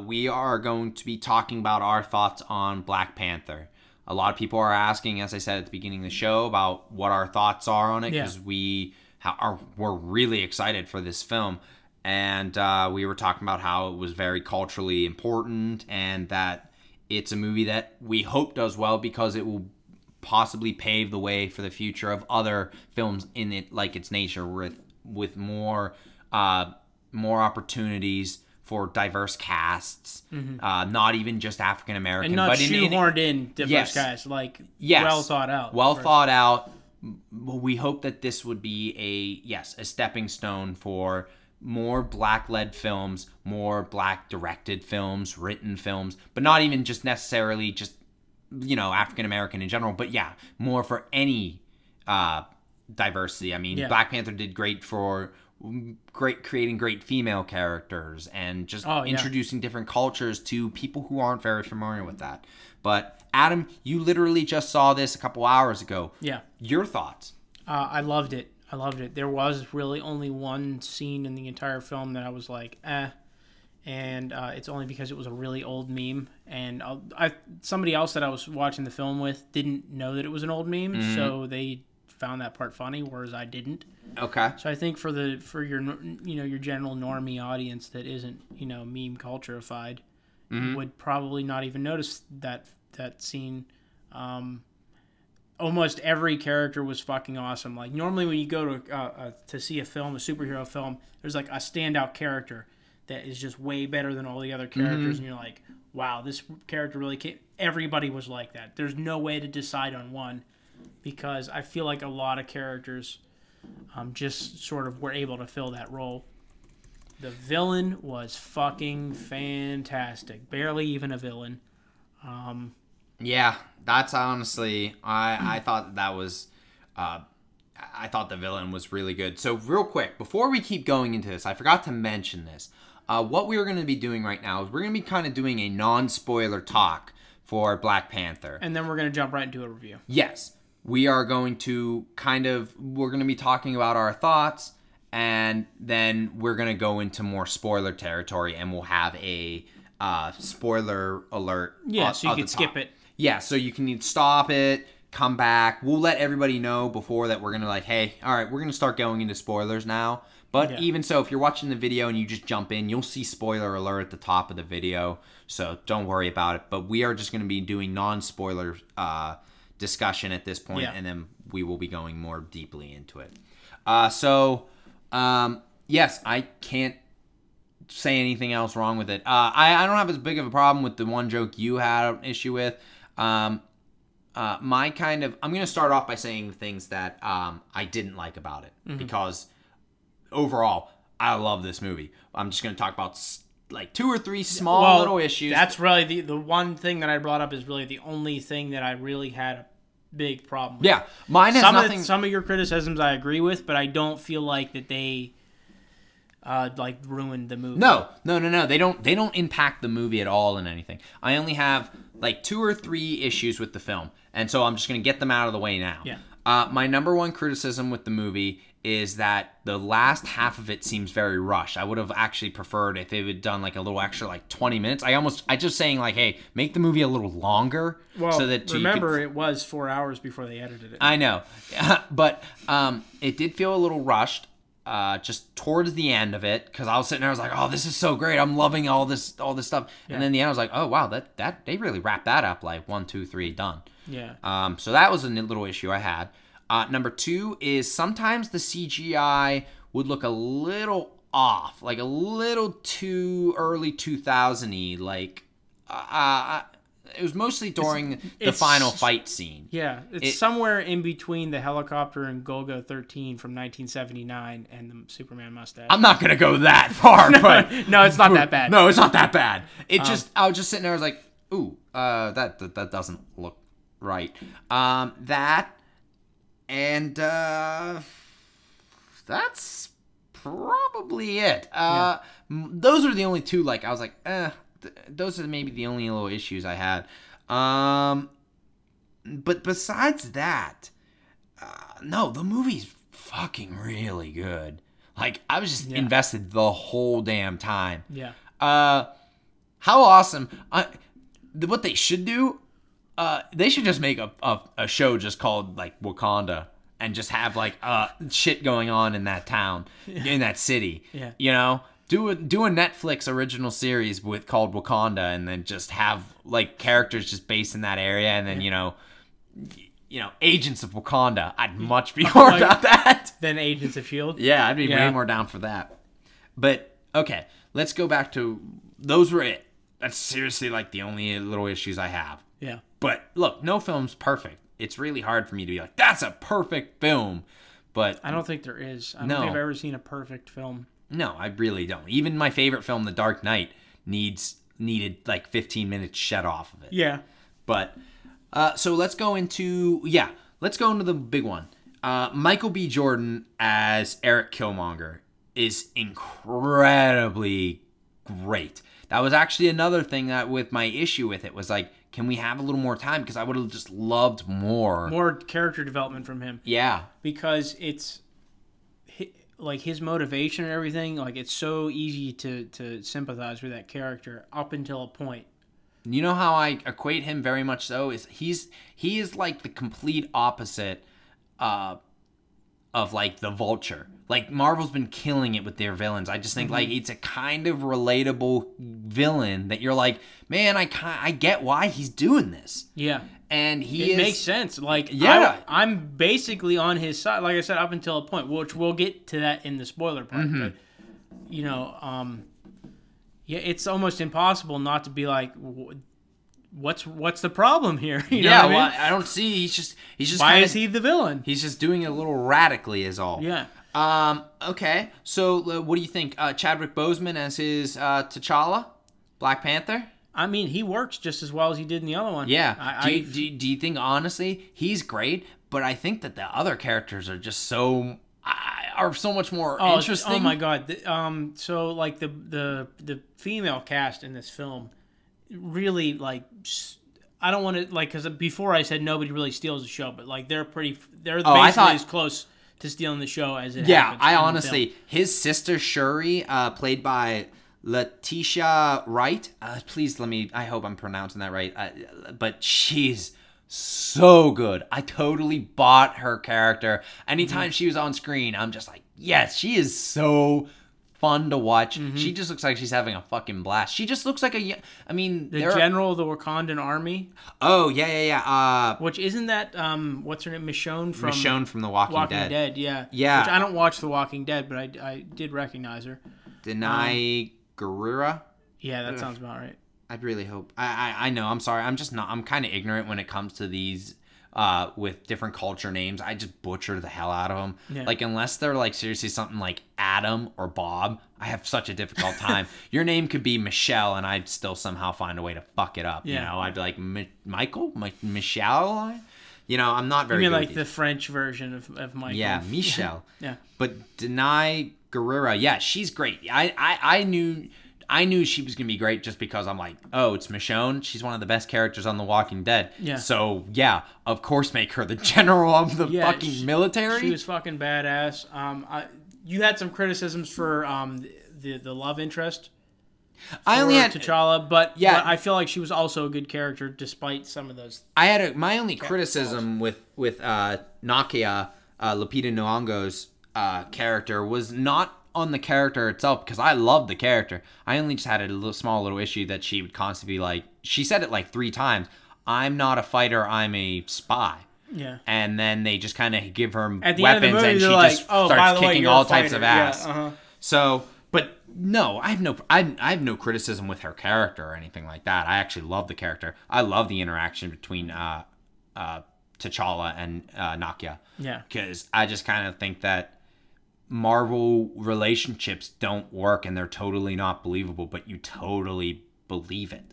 We are going to be talking about our thoughts on Black Panther. A lot of people are asking, as I said at the beginning of the show, about what our thoughts are on it, because we're really excited for this film. And we were talking about how it was very culturally important and that it's a movie that we hope does well because it will possibly pave the way for the future of other films in it, like its nature, with more opportunities for diverse casts, not even just African American, and not but shoehorned in diverse casts, well thought out. Well thought out. We hope that this would be a stepping stone for more Black-led films, more Black-directed films, written films, but not even just necessarily just African American in general, but more for any diversity. I mean, Black Panther did great for creating great female characters and just introducing different cultures to people who aren't very familiar with that. But Adam, you literally just saw this a couple hours ago. Yeah. Your thoughts? I loved it. There was really only one scene in the entire film that I was like, and it's only because it was a really old meme. And somebody else that I was watching the film with didn't know that it was an old meme, so they found that part funny, whereas I didn't. Okay. So I think for your your general normie audience that isn't meme cultureified would probably not even notice that scene. Almost every character was fucking awesome. Like normally when you go to see a film, a superhero film, there's like a standout character that is just way better than all the other characters, and you're like, wow, this character really came. Everybody was like that. There's no way to decide on one, because I feel like a lot of characters just sort of were able to fill that role. The villain was fucking fantastic. Barely even a villain. Yeah, that's honestly, I thought that was, I thought the villain was really good. So real quick, before we keep going into this, I forgot to mention this. What we are going to be doing right now is we're going to be kind of doing a non-spoiler talk for Black Panther. And then we're going to jump right into a review. Yes. We are going to we're going to be talking about our thoughts, and then we're going to go into more spoiler territory, and we'll have a spoiler alert. Yeah, so you can skip it. Yeah, so you can stop it, come back. We'll let everybody know before that we're going to hey, all right, we're going to start going into spoilers now. But even so, if you're watching the video and you just jump in, you'll see spoiler alert at the top of the video. So don't worry about it. But we are just going to be doing non-spoiler discussion at this point, and then we will be going more deeply into it. Yes, I can't say anything else wrong with it. I don't have as big of a problem with the one joke you had an issue with. I'm going to start off by saying the things that I didn't like about it, because overall, I love this movie. I'm just going to talk about like 2 or 3 small little issues. That's really the one thing that I brought up is really the only thing that I really had a big problem with. Yeah, mine has nothing. Some of your criticisms I agree with, but I don't feel like that they ruined the movie. No. They don't impact the movie at all in anything. I only have like 2 or 3 issues with the film, and so I'm just going to get them out of the way now. Yeah. My number one criticism with the movie is that the last half of it seems very rushed. I would have actually preferred if it had done like a little extra, like 20 minutes. I just saying like, hey, make the movie a little longer. Well, so that remember it was 4 hours before they edited it. I know, but it did feel a little rushed. Just towards the end of it, because I was sitting there, I was like, "Oh, this is so great! I'm loving all this stuff." And then the end, I was like, "Oh wow, that they really wrapped that up like 1, 2, 3, done." Yeah. So that was a little issue I had. Number 2 is sometimes the CGI would look a little off, like a little too early 2000-y. Like, it was mostly during the final fight scene. Yeah, it's somewhere in between the helicopter and Golgo 13 from 1979 and the Superman mustache. I'm not gonna go that far, but no, it's not that bad. No, it's not that bad. I was just sitting there, I was like, ooh, that doesn't look right. That. And that's probably it. Those are the only 2. Like I was like, those are maybe the only little issues I had. But besides that, no, the movie's fucking really good. Like I was just invested the whole damn time. Yeah. How awesome. What they should do, they should just make a show just called, like, Wakanda and just have, like, shit going on in that town, in that city. Yeah. You know? Do a Netflix original series called Wakanda, and then just have, like, characters just based in that area, and then, you know, Agents of Wakanda. I'd much be more about that. Than Agents of S.H.I.E.L.D.? Yeah, I'd be way more down for that. But, okay, let's go back to, those were it. That's seriously, like, the only little issues I have. Yeah. But, look, no film's perfect. It's really hard for me to be like, that's a perfect film. But I don't think there is. I don't think I've ever seen a perfect film. No, I really don't. Even my favorite film, The Dark Knight, needed like 15 minutes shut off of it. Yeah. But so let's go into the big one. Michael B. Jordan as Eric Killmonger is incredibly great. That was actually another thing that with my issue with it was like, can we have a little more time? Because I would have just loved more character development from him. Yeah. Because it's like his motivation and everything, like it's so easy to sympathize with that character up until a point. You know how I equate him very much so is he is like the complete opposite of like the Vulture. Like Marvel's been killing it with their villains. I just think like it's a kind of relatable villain that you're like, man, I get why he's doing this. Yeah. And it makes sense. Like, yeah, I'm basically on his side, like I said, up until a point, which we'll get to that in the spoiler part. But, you know, yeah, it's almost impossible not to be like, what's the problem here? You know what I mean? Well, I don't see. He's just. Why is he the villain? He's just doing it a little radically, is all. Yeah. Okay. So, what do you think? Chadwick Boseman as his T'Challa, Black Panther. I mean, he works just as well as he did in the other one. Yeah. Do you think, honestly, he's great, but I think that the other characters are just so much more interesting. Oh, my God. So, like, the female cast in this film really, like, I don't want to, like, because before I said nobody really steals the show, but, like, they're basically as close to stealing the show as it happens. Yeah, I honestly, his sister Shuri, played by Letitia Wright. Please I hope I'm pronouncing that right. But she's so good. I totally bought her character. Anytime she was on screen, I'm just like, yes, she is so fun to watch. She just looks like she's having a fucking blast. She just looks like the general of the Wakandan army. Oh, yeah. Which isn't that, what's her name? Michonne from The Walking Dead. Yeah. Which I don't watch The Walking Dead, but I did recognize her. Denai Guerrera? Yeah, that sounds about right. I'd really hope. I know. I'm sorry. I'm kind of ignorant when it comes to these with different culture names. I just butcher the hell out of them. Yeah. Like, unless they're, like, seriously something like Adam or Bob, I have such a difficult time. Your name could be Michelle, and I'd still somehow find a way to fuck it up. Yeah. You know, I'd be like, Michael? Michelle? You know, I'm not very good. You mean like the French version of Michael? Yeah, Michelle. Yeah. But Denai Guerrera, yeah, she's great. I knew she was going to be great just because I'm like, oh, it's Michonne. She's one of the best characters on The Walking Dead. Yeah. So, yeah, of course make her the general of the fucking military. She was fucking badass. You had some criticisms for the love interest. I only had T'Challa, but I feel like she was also a good character despite some of those. My only criticism with Nakia, Lupita Nyong'o's character was not on the character itself, because I love the character. I only just had a small little issue that she would constantly be like, she said it like 3 times, I'm not a fighter, I'm a spy. Yeah. And then they just kind of give her weapons and she just starts kicking all types of ass. Yeah, So, but no, I have no criticism with her character or anything like that. I actually love the character. I love the interaction between T'Challa and Nakia. Yeah. Because I just kind of think that Marvel relationships don't work and they're totally not believable, but you totally believe it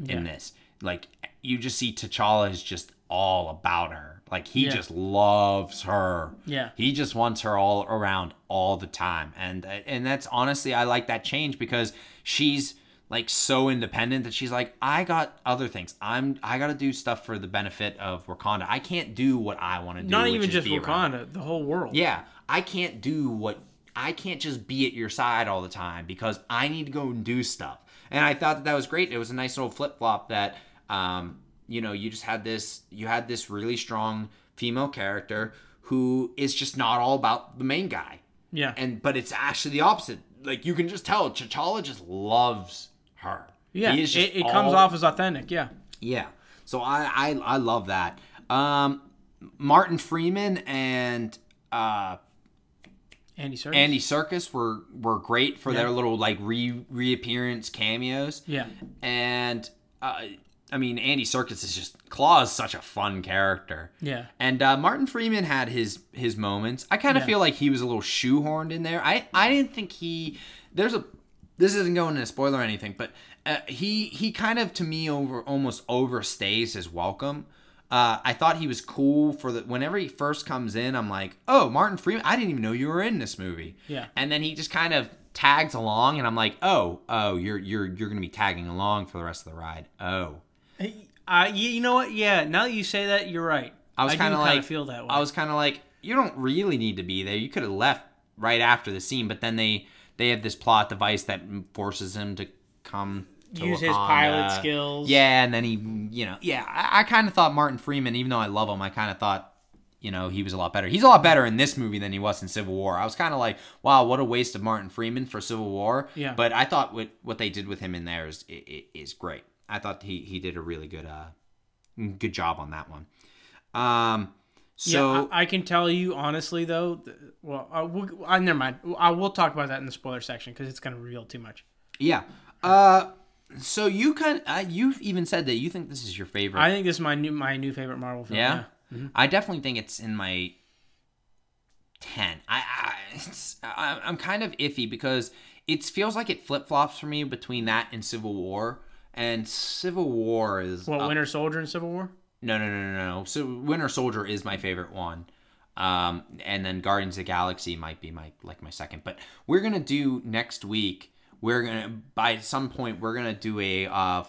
in this. Like, you just see T'Challa is just all about her. Like, he just loves her. Yeah. He just wants her all around all the time. And that's honestly, I like that change because she's like so independent that she's like, I got other things. I got to do stuff for the benefit of Wakanda. I can't do what I want to do. Not even just Wakanda, the whole world. Yeah. I can't just be at your side all the time because I need to go and do stuff. And I thought that was great. It was a nice little flip flop that, you know, you had this really strong female character who is just not all about the main guy. Yeah. But it's actually the opposite. Like, you can just tell T'Challa just loves her. Yeah. It comes off as authentic. Yeah. Yeah. So I love that. Martin Freeman and Andy Serkis were great for their little like reappearance cameos. Yeah. And I mean, Andy Serkis is just Claw's such a fun character. Yeah. And Martin Freeman had his moments. I kind of feel like he was a little shoehorned in there. I didn't think this isn't going into a spoiler or anything, but he kind of, to me, almost overstays his welcome. I thought he was cool whenever he first comes in, I'm like, oh, Martin Freeman, I didn't even know you were in this movie. Yeah. And then he just kind of tags along, and I'm like, oh, you're gonna be tagging along for the rest of the ride. Oh. You know what? Yeah, now that you say that, you're right. I kind of feel that way. I was kind of like, you don't really need to be there. You could have left right after the scene, but then they have this plot device that forces him to come to use Wakanda. His pilot skills. Yeah, and then I kind of thought Martin Freeman, even though I love him, I kind of thought, he was a lot better. He's a lot better in this movie than he was in Civil War. I was kind of like, wow, what a waste of Martin Freeman for Civil War. Yeah. But I thought what they did with him in there is great. I thought he did a really good job on that one. So I can tell you honestly though. Never mind. We'll talk about that in the spoiler section because it's going to reveal too much. Yeah. So you've even said that you think this is your favorite. I think this is my new favorite Marvel film. Yeah. Mm-hmm. I definitely think it's in my 10. I'm kind of iffy because it feels like it flip flops for me between that and Civil War. And Civil War is Winter Soldier and Civil War. No. So Winter Soldier is my favorite one. And then Guardians of the Galaxy might be my second. But we're gonna do next week. By some point we're gonna do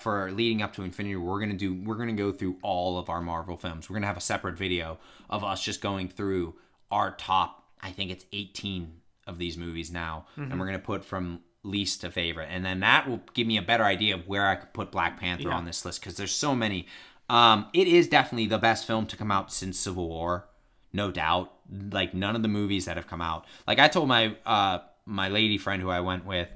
for leading up to Infinity War. We're gonna go through all of our Marvel films. We're gonna have a separate video of us just going through our top. I think it's 18 of these movies now, and we're gonna put from least to favorite, and then that will give me a better idea of where I could put Black Panther on this list because there's so many. It is definitely the best film to come out since Civil War, no doubt. Like, none of the movies that have come out. Like, I told my my lady friend who I went with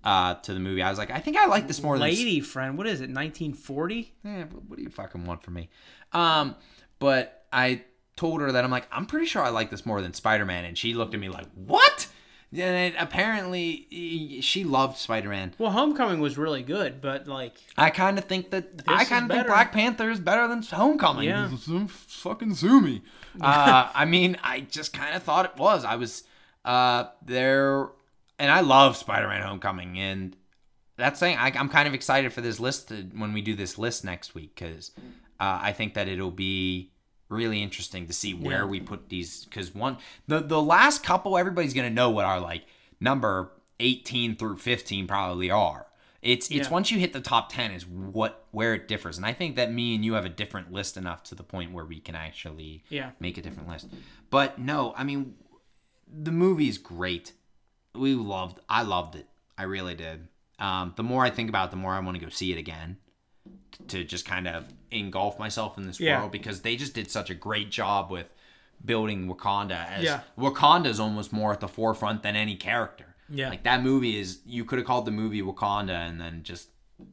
to the movie, I was like, I think I like this more than... Lady friend? What is it, 1940? What do you fucking want from me? But I told her that I'm pretty sure I like this more than Spider-Man, and she looked at me like, what? And apparently she loved Spider-Man. Well, Homecoming was really good, but I kind of think Black Panther is better than Homecoming. Yeah, fucking sue me. I mean, I just kind of thought it was. I was there, and I love Spider-Man: Homecoming, and that's saying I'm kind of excited for this list when we do this list next week because I think that it'll be really interesting to see where we put these, because the last couple, everybody's gonna know what our number 18 through 15 probably are. It's once you hit the top 10 is where it differs, and I think that me and you have a different list enough to the point where we can actually make a different list. But no, I mean, the movie's great. I loved it. I really did. The more I think about it, the more I want to go see it again, to just kind of engulf myself in this world, because they just did such a great job with building Wakanda. Wakanda is almost more at the forefront than any character. Yeah. Like, that movie is, you could have called the movie Wakanda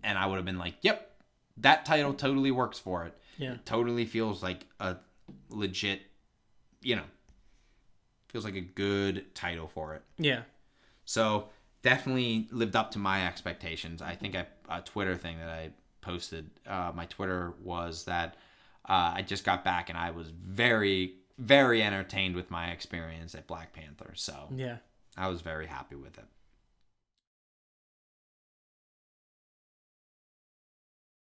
and I would have been like, yep, that title totally works for it. Yeah. It totally feels like a legit, feels like a good title for it. Yeah. So definitely lived up to my expectations. I think a Twitter thing that I posted, my Twitter was that I just got back and I was very, very entertained with my experience at Black Panther. So yeah, I was very happy with it.